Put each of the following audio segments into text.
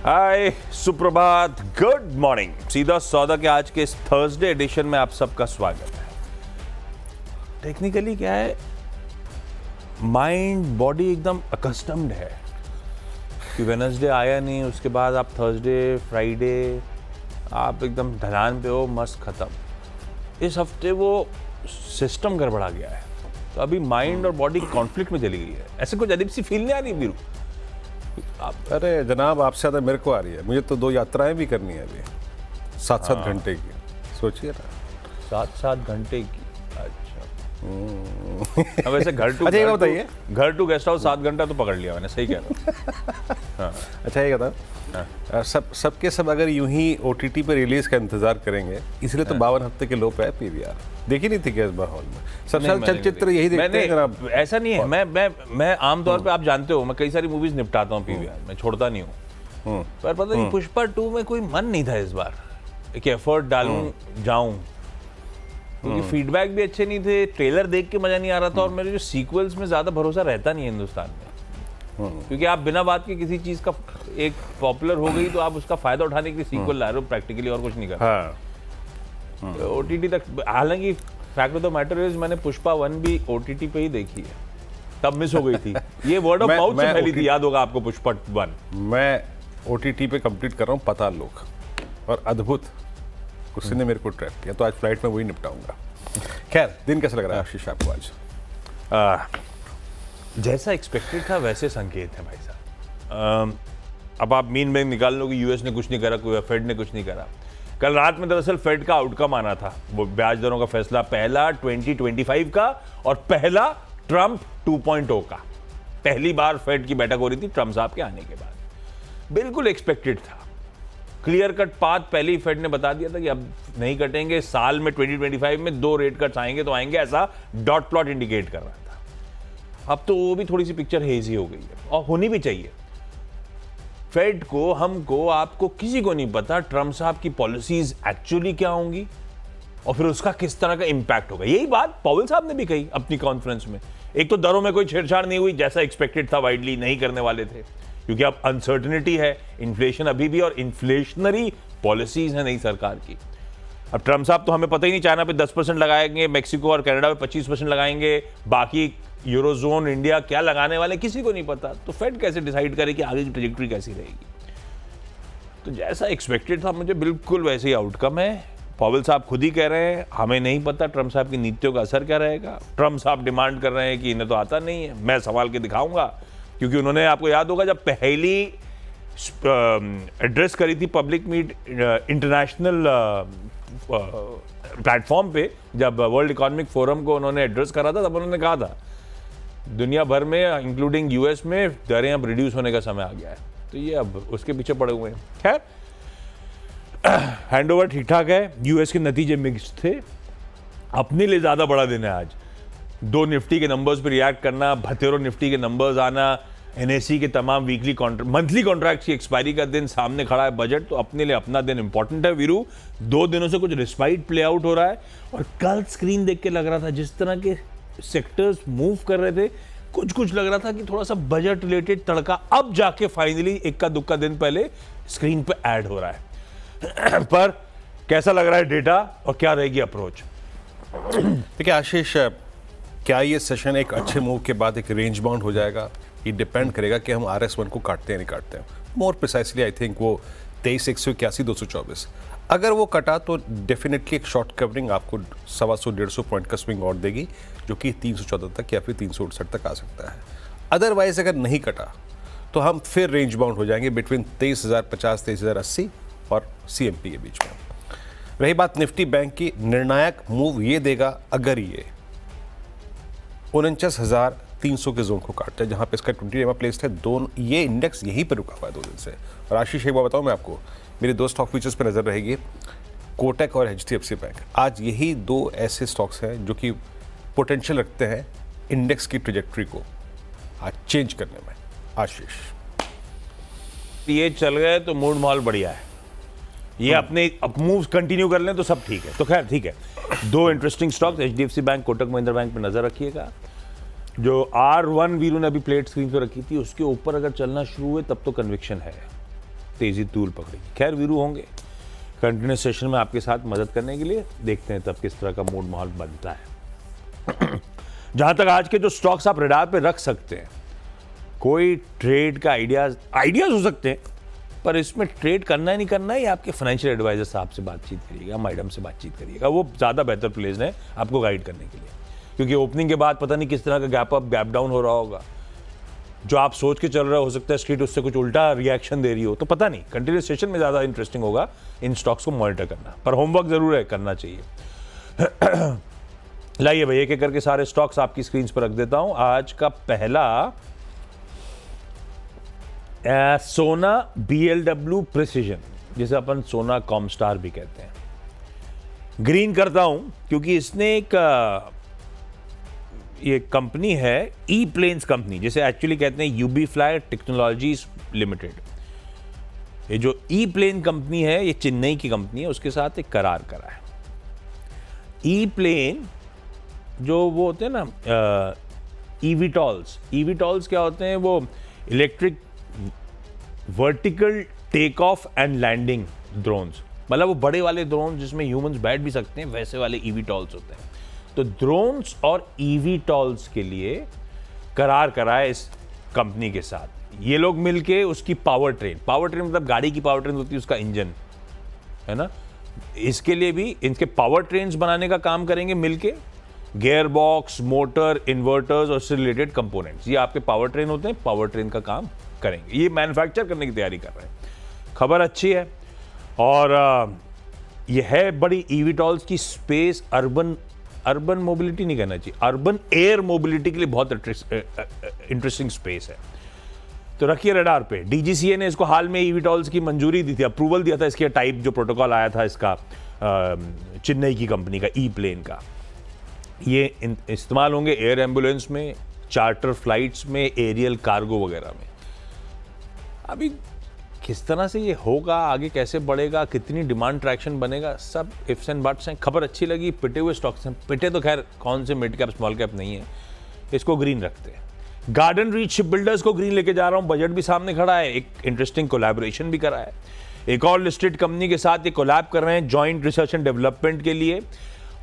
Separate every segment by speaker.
Speaker 1: हाय, सुप्रभात, good morning. सीधा सौदा के आज के इस थर्सडे एडिशन में आप सबका स्वागत है। टेक्निकली क्या है, माइंड बॉडी एकदम अकस्टम्ड है कि वेडनेसडे आया नहीं, उसके बाद आप थर्सडे फ्राइडे आप एकदम ढलान पे हो, मस्त खत्म। इस हफ्ते वो सिस्टम गड़बड़ा गया है, तो अभी माइंड और बॉडी कॉन्फ्लिक्ट में चली गई है। ऐसे कुछ अजीब सी फील नहीं आ रही बीरू?
Speaker 2: अरे जनाब, आपसे ज़्यादा मेरे को आ रही है। मुझे तो 2 यात्राएं भी करनी है अभी, 7-7 घंटे की। सोचिए ना,
Speaker 1: 7-7 घंटे की। अच्छा, अब वैसे घर टू
Speaker 2: अच्छा, ये बताइए,
Speaker 1: घर टू गेस्ट हाउस 7 घंटा तो पकड़ लिया मैंने, सही कह रहा हूँ।
Speaker 2: अच्छा ये बताओ, सबके सब अगर यूं ही OTT पे रिलीज का इंतजार करेंगे, इसलिए तो 52 हफ्ते के लो पे है PVR। देखी नहीं थी क्या इस बार हॉल में? सब चलचित्र यही देखते हैं जनाब।
Speaker 1: ऐसा नहीं है, मैं आमतौर पे आप जानते हो मैं कई सारी मूवीज निपटाता हूँ PVR में, छोड़ता नहीं हूँ। पर पता नहीं पुष्पा 2 में कोई मन नहीं था इस बार एक एफर्ट डालूं जाऊं, क्योंकि फीडबैक भी अच्छे नहीं थे, ट्रेलर देख के मजा नहीं आ रहा था, और मेरे जो सीक्वल्स में ज्यादा भरोसा रहता नहीं है हिंदुस्तान में, क्योंकि आप बिना बात के किसी चीज का एक पॉपुलर हो गई तो आप उसका फायदा उठाने के लिए सीक्वल ला रहे हो प्रैक्टिकली, और कुछ नहीं कर रहे। OTT तक, हालांकि fact of the matter is मैंने पुष्पा 1 भी OTT पे ही देखी है, तब मिस हो गई थी। ये वर्ड ऑफ माउथ से फैली थी, याद होगा आपको पुष्पा 1।
Speaker 2: मैं OTT पे कंप्लीट कर रहा हूँ पाताल लोक, और अद्भुत उसने ने मेरे को ट्रैप किया, तो आज फ्लाइट में वही निपटाऊंगा। खैर, दिन कैसा लग रहा है आशीष आपको आज?
Speaker 1: जैसा एक्सपेक्टेड था वैसे संकेत है भाई साहब। अब आप मीन बैंक निकाल लो कि यूएस ने कुछ नहीं करा, कोई फेड ने कुछ नहीं करा। कल रात में दरअसल फेड का आउटकम आना था, वो ब्याज दरों का फैसला, पहला 2025 का और पहला ट्रंप 2.0 का। पहली बार फेड की बैठक हो रही थी ट्रंप साहब के आने के बाद। बिल्कुल एक्सपेक्टेड था, क्लियर कट पाथ पहले ही फेड ने बता दिया था कि अब नहीं कटेंगे, साल में 2025 में 2 रेट कट्स आएंगे तो आएंगे, ऐसा डॉट प्लॉट इंडिकेट कर रहा था। अब तो वो भी थोड़ी सी पिक्चर हेजी हो गई है, और होनी भी चाहिए। फेड को, हमको, आपको, किसी को नहीं पता ट्रंप साहब की पॉलिसीज एक्चुअली क्या होंगी और फिर उसका किस तरह का इंपैक्ट होगा। यही बात पॉवेल साहब ने भी कही अपनी कॉन्फ्रेंस में। एक तो दरों में कोई छेड़छाड़ नहीं हुई, जैसा एक्सपेक्टेड था, वाइडली नहीं करने वाले थे, क्योंकि अब अनसर्टेनिटी है, इन्फ्लेशन अभी भी, और इन्फ्लेशनरी पॉलिसीज है नई सरकार की। अब ट्रंप साहब तो हमें पता ही नहीं, चाइना पे 10% लगाएंगे, मेक्सिको और कनाडा पे 25% लगाएंगे, बाकी यूरोजोन, इंडिया क्या लगाने वाले किसी को नहीं पता। तो फेड कैसे डिसाइड करे कि आगे की ट्रैजेक्टरी कैसी रहेगी? तो जैसा एक्सपेक्टेड था मुझे, बिल्कुल वैसे ही आउटकम है। पॉवेल साहब खुद ही कह रहे हैं हमें नहीं पता ट्रंप साहब की नीतियों का असर क्या रहेगा। ट्रंप साहब डिमांड कर रहे हैं कि इन्हें तो आता नहीं है, मैं संभाल के दिखाऊंगा, क्योंकि उन्होंने, आपको याद होगा, जब पहली एड्रेस करी थी पब्लिक मीट इंटरनेशनल प्लेटफॉर्म पे, जब वर्ल्ड इकोनॉमिक फोरम को उन्होंने एड्रेस करा था, तब उन्होंने कहा था दुनिया भर में इंक्लूडिंग US में दरें अब रिड्यूस होने का समय आ गया है। तो ये अब उसके पीछे पड़े हुए हैं। खैर, हैंडओवर ठीक ठाक है। US के नतीजे मिक्स्ड थे, अपने लिए ज्यादा बड़ा दिन है आज। 2 निफ्टी के नंबर्स पर रिएक्ट करना, भतेरो निफ्टी के नंबर्स आना, NSE के तमाम वीकली मंथली कॉन्ट्रैक्ट की एक्सपायरी का दिन, सामने खड़ा है बजट, तो अपने लिए अपना दिन इंपॉर्टेंट है। वीरू, 2 दिनों से कुछ रिस्पाइट प्ले आउट हो रहा है, और कल स्क्रीन देख के लग रहा था जिस तरह के सेक्टर्स मूव कर रहे थे, कुछ लग रहा था कि थोड़ा सा बजट रिलेटेड तड़का अब जाके फाइनली इक्का दुक्का दिन पहले स्क्रीन पे ऐड हो रहा है। पर कैसा लग रहा है डेटा, और क्या रहेगी अप्रोच?
Speaker 2: देखिए आशीष, क्या ये सेशन एक अच्छे मूव के बाद एक रेंज बाउंड हो जाएगा? ये डिपेंड करेगा कि हम RS1 को काटते हैं नहीं काटते हैं। मोर प्रिसाइसली आई थिंक वो 23,181-224, अगर वो कटा तो डेफिनेटली एक शॉर्ट कवरिंग आपको 125-150 पॉइंट का स्विंग और देगी, जो कि 314 तक या फिर 368 तक आ सकता है। अदरवाइज अगर नहीं कटा तो हम फिर रेंज बाउंड हो जाएंगे बिटवीन 23,050, 23,080 और CMP के बीच में। रही बात निफ्टी बैंक की, निर्णायक मूव ये देगा अगर ये 49,300 के जोन को काटता है, जहां पे इसका 20 प्लेस है। दोनों ये इंडेक्स यहीं पर रुका हुआ है 2 दिन से। और आशीष, एक बात बताऊं मैं आपको, मेरी 2 स्टॉक फीचर्स पर नजर रहेगी, कोटक और HDFC बैंक। आज यही 2 ऐसे स्टॉक्स हैं जो कि पोटेंशियल रखते हैं इंडेक्स की ट्रेजेक्टरी को आज चेंज करने में। आशीष,
Speaker 1: ये चल गए तो मूड माहौल बढ़िया है, ये अपने मूव्स कंटिन्यू कर लें तो सब ठीक है। तो खैर ठीक है, 2 interesting stocks HDFC bank, Kotak Mahindra bank पे नजर रखिएगा। जो R1 वीरू ने अभी प्लेट स्क्रीन पे रखी थी, उसके ऊपर अगर चलना शुरू हुए तब तो कन्विक्शन है। तेज़ी तूल पकड़ेगी। खैर वीरू होंगे कंटिन्यूस सेशन में आपके साथ मदद करने के लिए, देखते हैं तब किस तरह का मूड माहौल बनता है। जहाँ तक आज के जो स्टॉक्स आप रडार पे रख सकते हैं, कोई ट्रेड का आइडियाज हो सकते हैं, पर इसमें ट्रेड करना है नहीं करना है, ये आपके फाइनेंशियल एडवाइजर साहब से बातचीत करिएगा, मैडम से बातचीत करिएगा, वो ज़्यादा बेहतर प्लेस है आपको गाइड करने के लिए। क्योंकि ओपनिंग के बाद पता नहीं किस तरह का गैप अप गैप डाउन हो रहा होगा, जो आप सोच के चल रहे हो सकता है स्ट्रीट उससे कुछ उल्टा रिएक्शन दे रही हो, तो पता नहीं। कंटिन्यूस सेशन में ज़्यादा इंटरेस्टिंग होगा इन स्टॉक्स को मॉनिटर करना, पर होमवर्क ज़रूर है, करना चाहिए। लाइए भाई एक एक करके सारे स्टॉक्स आपकी स्क्रीन पर रख देता हूं। आज का पहला सोना BLW प्रिसीजन, जिसे अपन सोना कॉमस्टार भी कहते हैं, ग्रीन करता हूं क्योंकि इसने एक ये कंपनी है ई प्लेन्स कंपनी, जिसे एक्चुअली कहते हैं यूबी फ्लाई टेक्नोलॉजीज लिमिटेड। ये जो ई प्लेन कंपनी है ये चेन्नई की कंपनी है, उसके साथ एक करार करा है। ई प्लेन जो वो होते हैं ना ईवीटॉल्स क्या होते हैं, वो electric vertical take off and landing drones, मतलब वो बड़े वाले ड्रोन जिसमें ह्यूमंस बैठ भी सकते हैं, वैसे वाले ईवीटॉल्स होते हैं। तो ड्रोन्स और ईवीटॉल्स के लिए करार करा है इस कंपनी के साथ। ये लोग मिलके उसकी पावर ट्रेन मतलब गाड़ी की पावर ट्रेन होती है, उसका इंजन है ना, इसके लिए भी इनके पावर ट्रेन्स बनाने का काम करेंगे मिलके। गियर बॉक्स, मोटर, इन्वर्टर्स और उससे रिलेटेड कंपोनेंट्स, ये आपके पावर ट्रेन होते हैं, पावर ट्रेन का काम करेंगे। ये मैन्युफैक्चर करने की तैयारी कर रहे हैं। खबर अच्छी है। और ये है बड़ी ईवीटॉल्स की स्पेस अर्बन मोबिलिटी नहीं कहना चाहिए, अर्बन एयर मोबिलिटी के लिए बहुत इंटरेस्टिंग स्पेस है। तो रखिए रडार पे। डीजीसीए ने इसको हाल में ईवीटॉल्स की मंजूरी दी थी, अप्रूवल दिया था इसके टाइप जो प्रोटोकॉल आया था इसका चेन्नई की कंपनी का ई प्लेन का। ये इस्तेमाल होंगे एयर एम्बुलेंस में, चार्टर फ्लाइट्स में, एरियल कार्गो वगैरह में। अभी किस तरह से ये होगा, आगे कैसे बढ़ेगा, कितनी डिमांड ट्रैक्शन बनेगा, सब इफ्स एंड बट्स हैं। खबर अच्छी लगी, पिटे हुए स्टॉक्स हैं, पिटे तो खैर कौन से मिड कैप स्मॉल कैप नहीं है, इसको ग्रीन रखते हैं। गार्डन रीच शिप बिल्डर्स को ग्रीन लेके जा रहा हूं, बजट भी सामने खड़ा है, एक इंटरेस्टिंग कोलैबोरेशन भी करा है, एक और लिस्टेड कंपनी के साथ ये कोलैब कर रहे हैं जॉइंट रिसर्च एंड डेवलपमेंट के लिए।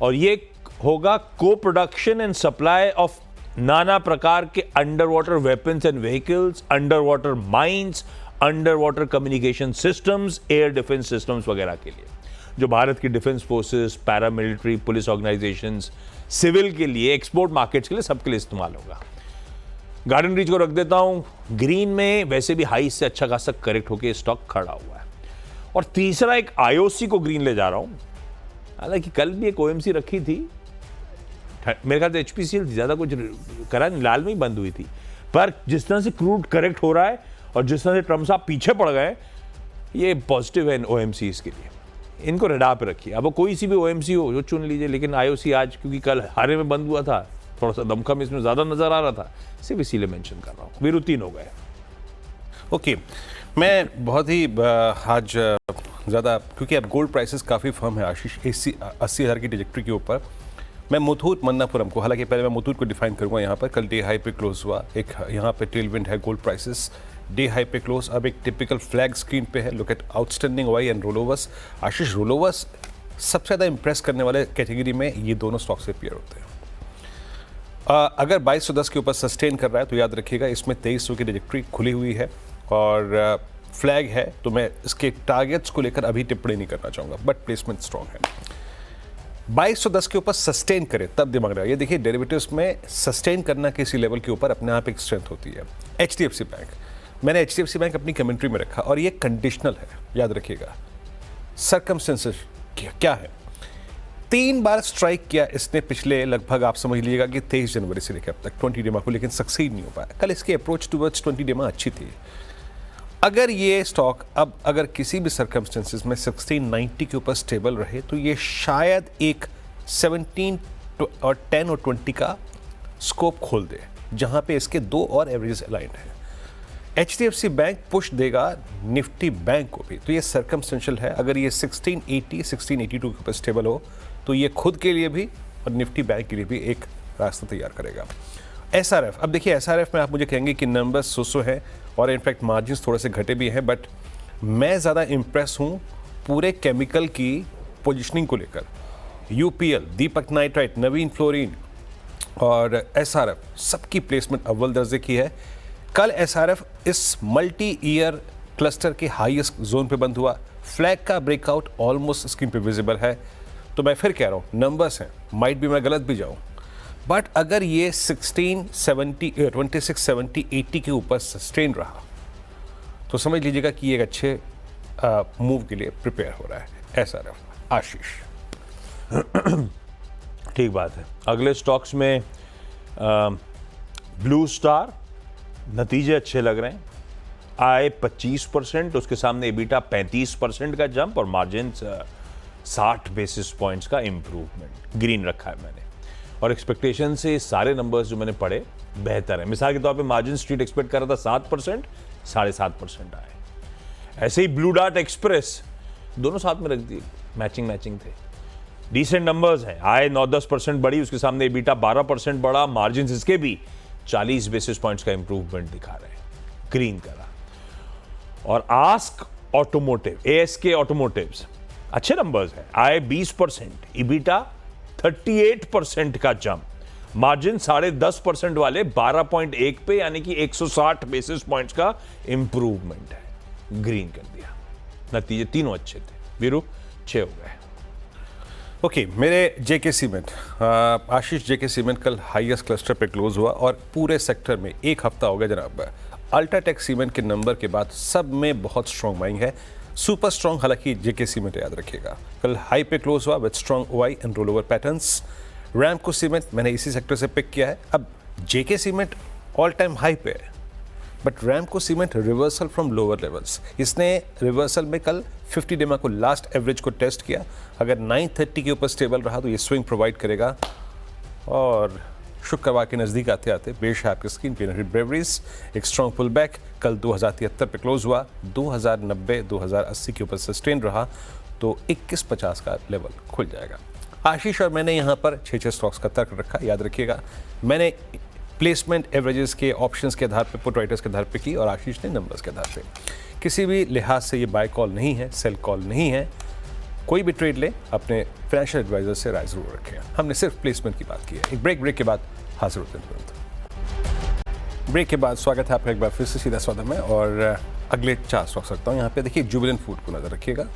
Speaker 1: और ये होगा को प्रोडक्शन एंड सप्लाई ऑफ नाना प्रकार के under water weapons and vehicles, under water mines, under water communication systems, air defence systems वगैरह के लिए, जो भारत की defence forces, paramilitary, police organisations, civil के लिए, एक्सपोर्ट मार्केट्स के लिए, सबके लिए इस्तेमाल होगा। गार्डन रीच को रख देता हूं ग्रीन में, वैसे भी हाई से अच्छा खासा करेक्ट होकर स्टॉक खड़ा हुआ है। और तीसरा एक आईओसी को ग्रीन ले जा रहा हूं, हालांकि कल भी एक ओएमसी रखी थी, मेरे ख्याल से एचपीसीएल ज्यादा कुछ करा नहीं, लाल में ही बंद हुई थी। पर जिस तरह से क्रूड करेक्ट हो रहा है और जिस तरह से ट्रम्प साहब पीछे पड़ गए, ये पॉजिटिव है ओएमसीज के लिए, इनको रडार पे रखिए। अब वो कोई सी भी ओएमसी हो जो चुन लीजिए, लेकिन आईओसी आज क्योंकि कल हारे में बंद हुआ था, थोड़ा सा दमखम इसमें ज्यादा नजर आ रहा था, सिर्फ इसीलिए मेंशन कर रहा हूँ। वीरू 3 हो गए।
Speaker 2: ओके, मैं बहुत ही आज ज़्यादा, क्योंकि अब गोल्ड प्राइसेस काफ़ी फर्म है आशीष, 80,000 की ट्रैजेक्टरी के ऊपर। मैं मुथूट मन्नापुरम को, हालांकि पहले मैं मुथूट को डिफाइन करूंगा यहाँ पर। कल डे हाई पे क्लोज हुआ, एक यहाँ पे टेलविंड है गोल्ड प्राइसेस, डे हाई पे क्लोज। अब एक टिपिकल फ्लैग स्क्रीन पे है, look at outstanding Y and rollovers. Ashish, rollovers सबसे ज़्यादा इंप्रेस करने वाले कैटेगरी में ये दोनों स्टॉक से अपीयर होते हैं। अगर 2210 के ऊपर सस्टेन कर रहा है तो याद रखिएगा इसमें 2300 की ट्रैजेक्टरी खुली हुई है और फ्लैग है, तो मैं इसके टारगेट्स को लेकर अभी टिप्पणी नहीं करना चाहूँगा, बट प्लेसमेंट स्ट्रॉन्ग है। 2210 के ऊपर सस्टेन करे तब दिमाग रहा। ये देखिए डेरिवेटिव्स में सस्टेन करना किसी लेवल के ऊपर अपने आप एक स्ट्रेंथ होती है। HDFC बैंक, मैंने HDFC बैंक अपनी कमेंट्री में रखा और ये कंडीशनल है, याद रखिएगा। सर्कमस्टेंसेस क्या है, 3 बार स्ट्राइक किया इसने पिछले लगभग आप समझ लीजिएगा कि 23 जनवरी से लेकर अब तक 20 डेमा को, लेकिन सक्सीड नहीं हो पाया। कल इसकी अप्रोच टुवर्ड्स 20 डेमा अच्छी थी। अगर ये स्टॉक अब अगर किसी भी सर्कमस्टेंसेस में 1690 के ऊपर स्टेबल रहे तो ये शायद एक 17 और 10 और 20 का स्कोप खोल दे, जहां पे इसके 2 और एवरेज अलाइंड है। HDFC बैंक पुश देगा निफ्टी बैंक को भी, तो ये सर्कमस्टेंशियल है। अगर ये 1680 1682 के ऊपर स्टेबल हो तो ये खुद के लिए भी और निफ्टी बैंक के लिए भी एक रास्ता तैयार करेगा। SRF, अब देखिए SRF में आप मुझे कहेंगे कि नंबर्स 100 हैं और इनफैक्ट मार्जिन्स थोड़े से घटे भी हैं, बट मैं ज़्यादा इम्प्रेस हूँ पूरे केमिकल की पोजिशनिंग को लेकर। यूपीएल, दीपक नाइट्राइट, नवीन फ्लोरीन और एसआरएफ सबकी प्लेसमेंट अव्वल दर्जे की है। कल एसआरएफ इस मल्टी ईयर क्लस्टर के हाईएस्ट जोन पे बंद हुआ। फ्लैग का ब्रेकआउट ऑलमोस्ट स्क्रीन पे विजिबल है। तो मैं फिर कह रहा हूँ, नंबर्स हैं, माइट भी मैं गलत भी जाऊँ, बट अगर ये 2670 80 के ऊपर सस्टेन रहा तो समझ लीजिएगा कि ये एक अच्छे मूव के लिए प्रिपेयर हो रहा है एसआरएफ। आशीष।
Speaker 1: ठीक बात है। अगले स्टॉक्स में ब्लू स्टार, नतीजे अच्छे लग रहे हैं। आय 25%, उसके सामने एबिटा 35% का जंप और मार्जिन 60 बेसिस पॉइंट्स का इंप्रूवमेंट। ग्रीन रखा है मैंने और एक्सपेक्टेशन से सारे नंबर्स जो मैंने पढ़े बेहतर है। मिसाल के तौर पे मार्जिन स्ट्रीट एक्सपेक्ट कर रहा था 7%, 7.5% आए। ऐसे ही ब्लू डार्ट एक्सप्रेस, दोनों साथ में रख दिए, मैचिंग थे। डिसेंट नंबर्स हैं। आय 9-10% बढ़ी, उसके सामने एबिटा 12% बढ़ा, मार्जिन इसके भी 40 बेसिस पॉइंट्स का इंप्रूवमेंट दिखा रहे हैं। ग्रीन करा। और आस्क ऑटोमोटिव, एएसके ऑटोमोटिव्स, अच्छे नंबर्स हैं। आय 20%, एबिटा 38% का जंप, मार्जिन 10.5% वाले 12.1 पे, यानी कि 160 बेसिस पॉइंट्स का इंप्रूवमेंट है। ग्रीन कर दिया। नतीजे तीनों अच्छे थे। वीरू 6 हो गए।
Speaker 2: ओके, मेरे जेके सीमेंट, आशीष, जेके सीमेंट कल हाईएस्ट क्लस्टर पे क्लोज हुआ और पूरे सेक्टर में एक हफ्ता हो गया जनाब। अल्ट्राटेक सीमेंट के नंबर के बाद सब में बहुत स्ट्रॉन्ग बाइंग है। सुपर स्ट्रॉन्ग हालांकि जेके सीमेंट याद रखिएगा, कल हाई पे क्लोज हुआ with strong OI and roll over patterns. Ramco cement मैंने इसी सेक्टर से पिक किया है। अब जेके सीमेंट ऑल टाइम हाई पे है, but Ramco cement reversal from lower levels. इसने रिवर्सल में कल 50 डेमा को लास्ट एवरेज को टेस्ट किया। अगर 930 के ऊपर स्टेबल रहा तो ये स्विंग प्रोवाइड करेगा। और शुक्रवार के नज़दीक आते आते बेश है आपकी स्क्रीन पे ब्रेवरीज, एक स्ट्रॉन्ग पुल बैक। कल 2073 पे क्लोज हुआ, 2090-2080 के ऊपर सस्टेन रहा तो 2150 का लेवल खुल जाएगा। आशीष और मैंने यहाँ पर 6 स्टॉक्स का तर्क रखा, याद रखिएगा। मैंने प्लेसमेंट एवरेजेस के ऑप्शंस के आधार पे, पुट राइटर्स के आधार पे की और आशीष ने नंबर्स के आधार पे। किसी भी लिहाज से ये बाय कॉल नहीं है, सेल कॉल नहीं है। कोई भी ट्रेड ले, अपने फाइनेंशियल एडवाइजर से राय जरूर रखें। हमने सिर्फ प्लेसमेंट की बात की है। एक ब्रेक के बाद हाजिर होते हैं तुरंत। ब्रेक के बाद स्वागत है आपका एक बार फिर से सीधा सौदा में और अगले 4 स्टॉक्स रखता हूँ यहाँ पे। देखिए, जुबिलेंट फूड को नजर रखिएगा।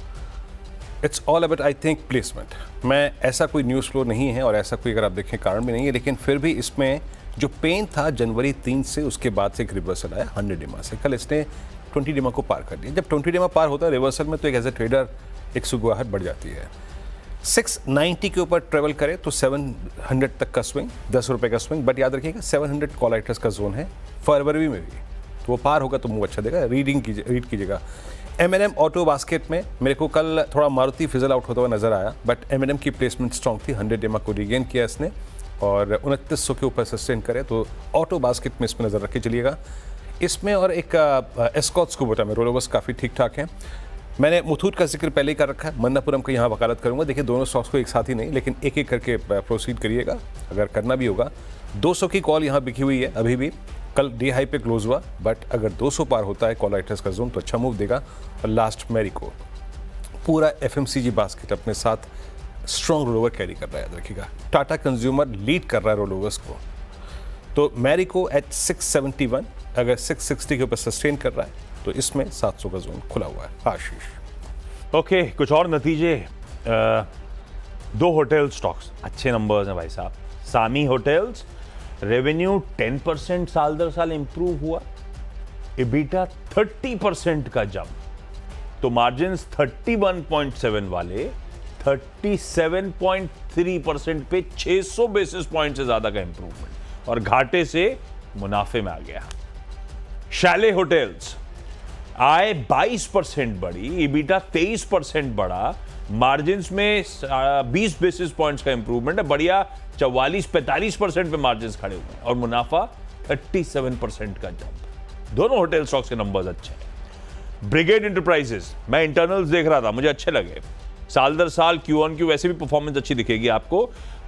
Speaker 2: It's all about I think placement. मैं ऐसा कोई न्यूज़ फ्लो नहीं है और ऐसा कोई अगर आप देखें कारण भी नहीं है, लेकिन फिर भी इसमें जो पेन था जनवरी 3 से, उसके बाद से एक रिवर्सल आया 100 डेमा से। कल इसने 20 डेमा को पार कर दिया। जब 20 डेमा पार होता है रिवर्सल में तो एक एज ए ट्रेडर एक सुगवाहट बढ़ जाती है। 690 के ऊपर ट्रेवल करे तो 700 तक का स्विंग, 10 रुपये का स्विंग। बट याद रखिएगा 700 कॉल राइटर्स का जोन है फरवरी में भी, तो वो पार होगा तो मुँह अच्छा देगा। रीड कीजिएगा। M&M ऑटो बास्केट में मेरे को कल थोड़ा मारुति फिजल आउट होता हुआ नजर आया, बट M&M की प्लेसमेंट स्ट्रॉन्ग थी। 100 डेमा को रिगेन किया इसने और 2900 के ऊपर सस्टेन करे तो ऑटो बास्केट में इसमें नज़र रख के चलिएगा। इसमें और एक एस्कॉट्स को बोटा में रोल ओवर्स काफ़ी ठीक ठाक हैं। मैंने मुथूट का जिक्र पहले ही कर रखा है, मन्नापुरम का यहाँ वकालत करूँगा। देखिए, दोनों स्टॉक्स को एक साथ ही नहीं, लेकिन एक एक करके प्रोसीड करिएगा अगर करना भी होगा। 200 की कॉल यहाँ बिकी हुई है अभी भी। कल डे हाई पे क्लोज हुआ, बट अगर 200 पार होता है कॉल राइटर्स का जोन तो अच्छा मूव देगा। और लास्ट मैरिको, पूरा FMCG बास्केट अपने साथ स्ट्रॉन्ग रोल ओवर कैरी कर रहा है, याद रखिएगा। टाटा कंज्यूमर लीड कर रहा है रोल ओवर्स को, तो मैरिको एट 671 अगर 660 के ऊपर सस्टेन कर रहा है तो इसमें 700 का जोन खुला हुआ है। आशीष।
Speaker 1: ओके, कुछ और नतीजे। 2 होटल स्टॉक्स अच्छे नंबर्स हैं भाई साहब। सामी होटल्स, रेवेन्यू 10% साल दर साल इंप्रूव हुआ, एबिटा 30% का जंप, तो मार्जिन 31.7 वाले 37.3% पे 600 बेसिस पॉइंट से ज्यादा का इंप्रूवमेंट और घाटे से मुनाफे में आ गया। शैले होटल्स, आय 22% बढ़ी, एबिटा 23% बढ़ा, मार्जिन में 20 बेसिस पॉइंट्स का इंप्रूवमेंट है। बढ़िया 44-45% पे मार्जिन खड़े हुए हैं और मुनाफा 37% का जंप। दोनों होटल स्टॉक्स के नंबर्स अच्छे हैं। ब्रिगेड इंटरप्राइजेस, मैं इंटरनल्स देख रहा था, मुझे अच्छे लगे। साल दर साल क्यू ऑन क्यू वैसे भी परफॉर्मेंस अच्छी दिखेगी आपको।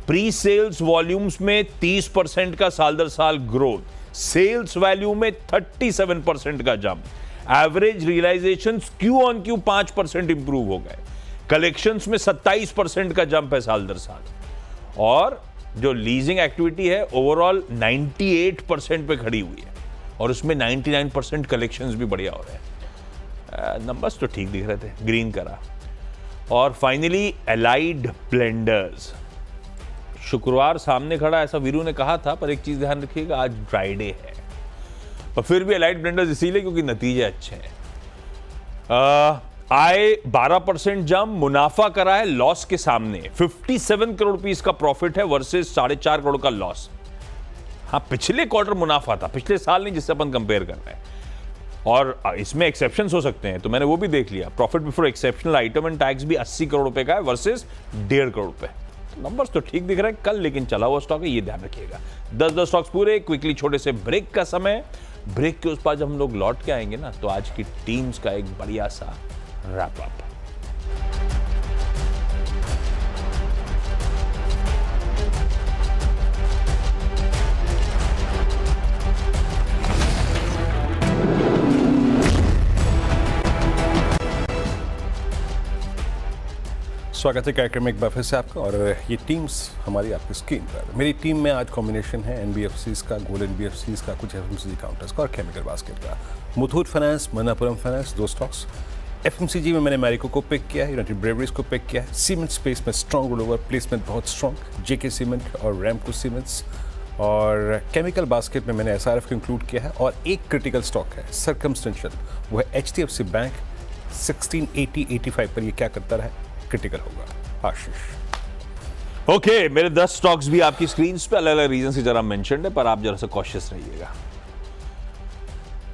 Speaker 1: प्री सेल्स वॉल्यूम्स में 30% का साल दर साल ग्रोथ, सेल्स वैल्यू में 37% का jump, average realisation Q on Q 5% improve हो गए, कलेक्शंस में 27% का जंप है साल दर साल, और जो लीजिंग एक्टिविटी है ओवरऑल 98% पे खड़ी हुई है, और उसमें 99% कलेक्शंस भी बढ़िया हो रहे हैं। नंबर्स तो ठीक दिख रहे थे, ग्रीन करा। और फाइनली एलाइड ब्लेंडर्स, शुक्रवार सामने खड़ा ऐसा वीरू ने कहा था, पर एक चीज ध्यान रखिएगा, आज फ्राइडे है, पर फिर भी एलाइड ब्लेंडर्स इसीलिए क्योंकि नतीजे अच्छे हैं। आय 12% जंप, मुनाफा करा है लॉस के सामने, 57 करोड़ रुपीस का प्रॉफिट है वर्सेस 4.5 करोड़ का लॉस। हाँ, पिछले क्वार्टर मुनाफा था, पिछले साल नहीं जिससे अपन कंपेयर कर रहे हैं, और इसमें एक्सेप्शंस हो सकते हैं, तो मैंने वो भी देख लिया। Profit before exceptional item and tax भी 80 करोड़ रुपए का है वर्सेस 1.5 करोड़ रुपए। नंबर्स तो ठीक दिख रहे हैं कल, लेकिन चला हुआ स्टॉक है, ये ध्यान रखिएगा। 10 स्टॉक्स पूरे। क्विकली छोटे से ब्रेक का समय, ब्रेक के उस पार जब हम लोग लौट के आएंगे ना, तो आज की टीम्स का एक बढ़िया सा रैप अप।
Speaker 2: स्वागत है कार्यक्रम में एक बार फिर से आपका, और ये टीम्स हमारी आपकी स्क्रीन पर। मेरी टीम में आज कॉम्बिनेशन है एनबीएफसीज का, गोल्ड एनबीएफसीज का, कुछ एफएमसीजी काउंटर्स का और केमिकल बास्केट का। Muthoot finance, Manappuram finance, 2 stocks. FMCG में मैंने मैरिको को पिक किया है, यूनाइटेड ब्रेवरीज को पिक किया है। सीमेंट स्पेस में स्ट्रॉन्ग रोल ओवर, प्लेसमेंट बहुत स्ट्रॉन्ग, जेके सीमेंट और रैमको सीमेंट्स। और केमिकल बास्केट में मैंने एसआरएफ को इंक्लूड किया है, और एक क्रिटिकल स्टॉक है सर्कमस्टेंशियल, वो है एचडीएफसी बैंक। 1680-85 पर ये क्या करता रहा, क्रिटिकल होगा। आशीष।
Speaker 1: ओके, मेरे 10 स्टॉक्स भी आपकी स्क्रीन पे अलग अलग रीजन से जरा मेंशन्ड है, पर आप जरा सा कॉशियस रहिएगा।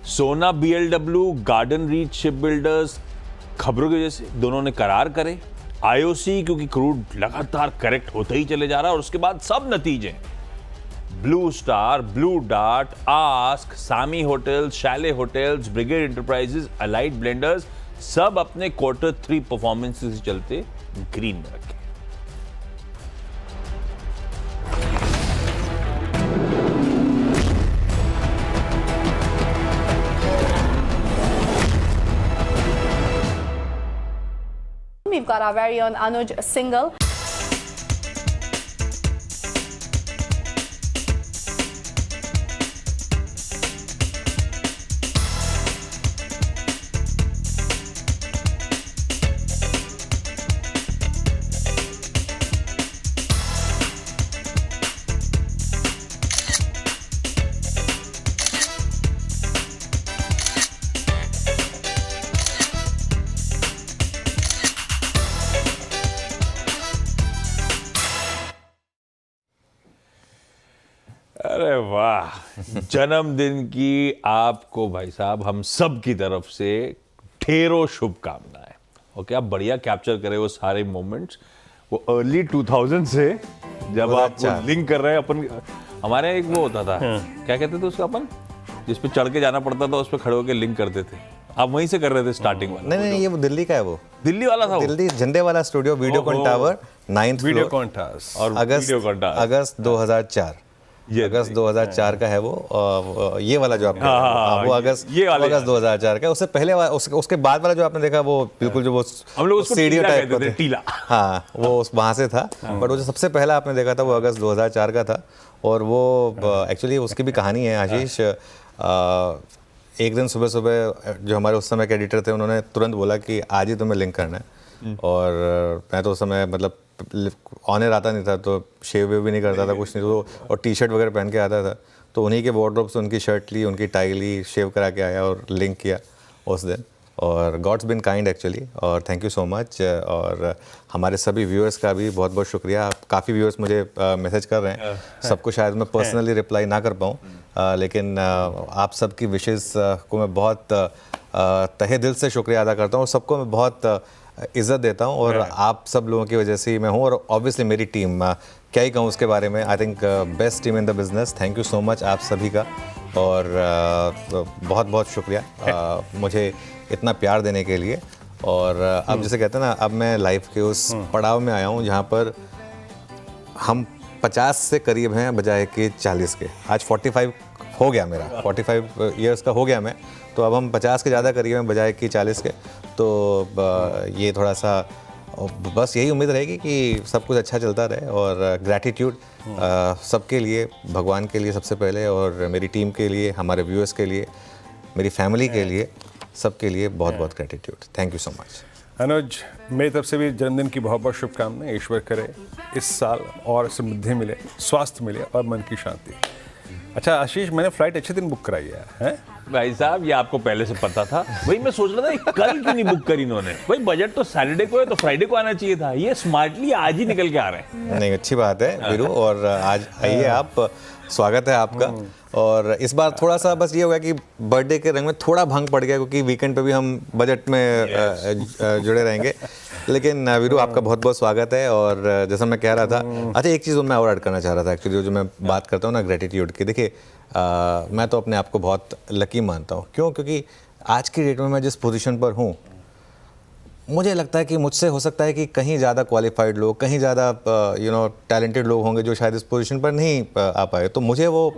Speaker 1: सोना BLW, garden reach ship builders, खबरों की वजह से दोनों ने करार करे। आईओसी क्योंकि क्रूड लगातार करेक्ट होते ही चले जा रहा है, और उसके बाद सब नतीजे, Blue Star, Blue Dart, ASK, SAMHI Hotels, Chalet Hotels, Brigade Enterprises, Allied Blenders, सब अपने क्वार्टर 3 परफॉर्मेंस से चलते ग्रीन में रखे।
Speaker 3: We've got our very own Anuj Singhal.
Speaker 1: अरे वाह, जन्मदिन की आपको भाई साहब हम सब की तरफ से ढेरों शुभकामनाएं। ओके, आप बढ़िया कैप्चर करें वो सारे मोमेंट्स, वो अर्ली 2000 से जब आप लिंक कर रहे हैं। अपन हमारे एक वो होता था, क्या कहते थे उसका, अपन जिस पे चढ़ के जाना पड़ता था, उस पे खड़े होकर लिंक करते थे। आप वहीं से कर रहे थे स्टार्टिंग वाला?
Speaker 4: नहीं, ये वो दिल्ली का है, वो
Speaker 1: दिल्ली वाला था,
Speaker 4: दिल्ली झंडे वाला studio, Videocon tower, 9th
Speaker 2: video
Speaker 4: floor,
Speaker 2: कॉन्टास
Speaker 1: और
Speaker 4: अगस्त 2004। अगस्त 2004 का है वो, ये वाला जो आपने वो अगस्त 2004 का। उससे पहले उसके बाद वाला जो आपने देखा, वो बिल्कुल जो वो
Speaker 1: हम लोग उसको
Speaker 4: सीढ़ियों टाइप का
Speaker 1: टीला,
Speaker 4: हाँ, वो वहाँ से था। बट वो जो सबसे पहला आपने देखा था वो अगस्त 2004 का था। और वो एक्चुअली उसकी भी कहानी है आशीष। एक दिन सुबह सुबह जो हमारे उस समय के एडिटर थे, उन्होंने तुरंत बोला कि आज ही तुम्हें लिंक करना है। और मैं तो उस समय मतलब ऑन एयर आता नहीं था, तो शेव वेव भी नहीं करता था, कुछ नहीं, तो और टी शर्ट वगैरह पहन के आता था। तो उन्हीं के वार्डरोब से उनकी शर्ट ली, उनकी टाई ली, शेव करा के आया और लिंक किया उस दिन। और गॉड्स बिन काइंड एक्चुअली, और थैंक यू सो मच। और हमारे सभी व्यूअर्स का भी बहुत बहुत शुक्रिया। काफ़ी व्यूअर्स मुझे मैसेज कर रहे हैं, सबको शायद मैं पर्सनली रिप्लाई ना कर पाऊँ, लेकिन आप सबकी विशेज़ को मैं बहुत तहे दिल से शुक्रिया अदा करता हूँ। सबको मैं बहुत इज़्ज़त देता हूँ, और आप सब लोगों की वजह से ही मैं हूँ। और ऑब्वियसली मेरी टीम, क्या ही कहूँ उसके बारे में, I think best team in the business. Thank you so much आप सभी का, और बहुत बहुत शुक्रिया मुझे इतना प्यार देने के लिए। और अब जैसे कहते हैं ना, अब मैं लाइफ के उस पड़ाव में आया हूँ जहाँ पर हम 50 से करीब हैं बजाय कि 40 के। आज 45 हो गया मेरा, 45 ईयर्स का हो गया मैं, तो अब हम 50 के ज़्यादा करीब हैं बजाय कि 40 के। तो ये थोड़ा सा बस यही उम्मीद रहेगी कि सब कुछ अच्छा चलता रहे, और ग्रैटिट्यूड सबके लिए, भगवान के लिए सबसे पहले, और मेरी टीम के लिए, हमारे व्यूअर्स के लिए, मेरी फैमिली के लिए, सबके लिए बहुत बहुत gratitude. Thank you so much.
Speaker 2: Anuj, मेरी तरफ से भी जन्मदिन की बहुत बहुत शुभकामनाएं। ईश्वर करे इस साल और समृद्धि मिले, स्वास्थ्य मिले और मन की शांति। अच्छा आशीष, मैंने फ्लाइट अच्छे दिन बुक कराई है, हैं?
Speaker 1: भाई साहब, ये आपको पहले से पता था? वही मैं सोच रहा था कल क्यों नहीं बुक करी इन्होंने। भाई बजट तो सैटरडे को है, तो फ्राइडे को आना चाहिए था। ये स्मार्टली आज ही निकल के आ रहे हैं।
Speaker 4: नहीं, अच्छी बात है वीरू, और आज आइए आप, स्वागत है आपका। और इस बार थोड़ा सा बस ये हो गया कि बर्थडे के रंग में थोड़ा भंग पड़ गया, क्योंकि वीकेंड पे भी हम बजट में जुड़े रहेंगे। लेकिन वीरू, आपका बहुत बहुत स्वागत है। और जैसा मैं कह रहा था, अच्छा एक चीज़ मैं और ऐड करना चाह रहा था एक्चुअली, जो मैं बात करता हूँ ना ग्रेटिट्यूड की। देखिए, मैं तो अपने आप को बहुत लकी मानता हूँ। क्यों? क्योंकि आज की डेट में मैं जिस पोजीशन पर हूँ, मुझे लगता है कि मुझसे हो सकता है कि कहीं ज़्यादा क्वालिफाइड लोग, कहीं ज़्यादा टैलेंटेड लोग होंगे जो शायद इस पोजीशन पर नहीं आ पाए। तो मुझे वो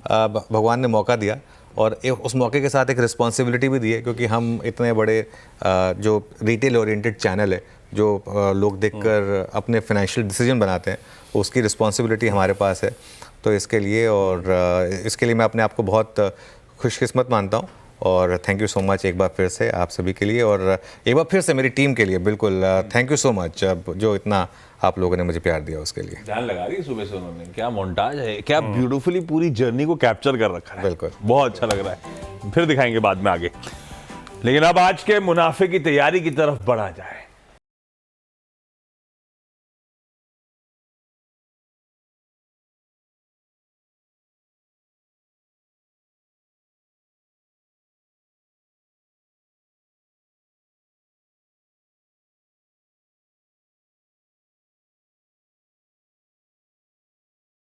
Speaker 4: भगवान ने मौका दिया, और उस मौके के साथ एक रिस्पॉन्सिबिलिटी भी दी है, क्योंकि हम इतने बड़े जो रिटेल ओरिएंटेड चैनल है, जो लोग देखकर अपने फाइनेंशियल डिसीजन बनाते हैं, उसकी रिस्पॉन्सिबिलिटी हमारे पास है। तो इसके लिए, और इसके लिए मैं अपने आप को बहुत खुशकिस्मत मानता हूँ। और थैंक यू सो मच एक बार फिर से आप सभी के लिए, और एक बार फिर से मेरी टीम के लिए बिल्कुल थैंक यू सो मच, जो इतना आप लोगों ने मुझे प्यार दिया उसके लिए।
Speaker 1: ध्यान लगा दी सुबह से उन्होंने। क्या मोन्टाज है, क्या ब्यूटीफुली पूरी जर्नी को कैप्चर कर रखा है।
Speaker 4: बिल्कुल,
Speaker 1: बहुत अच्छा लग रहा है। फिर दिखाएंगे बाद में आगे। लेकिन अब आज के मुनाफे की तैयारी की तरफ बढ़ा जाए।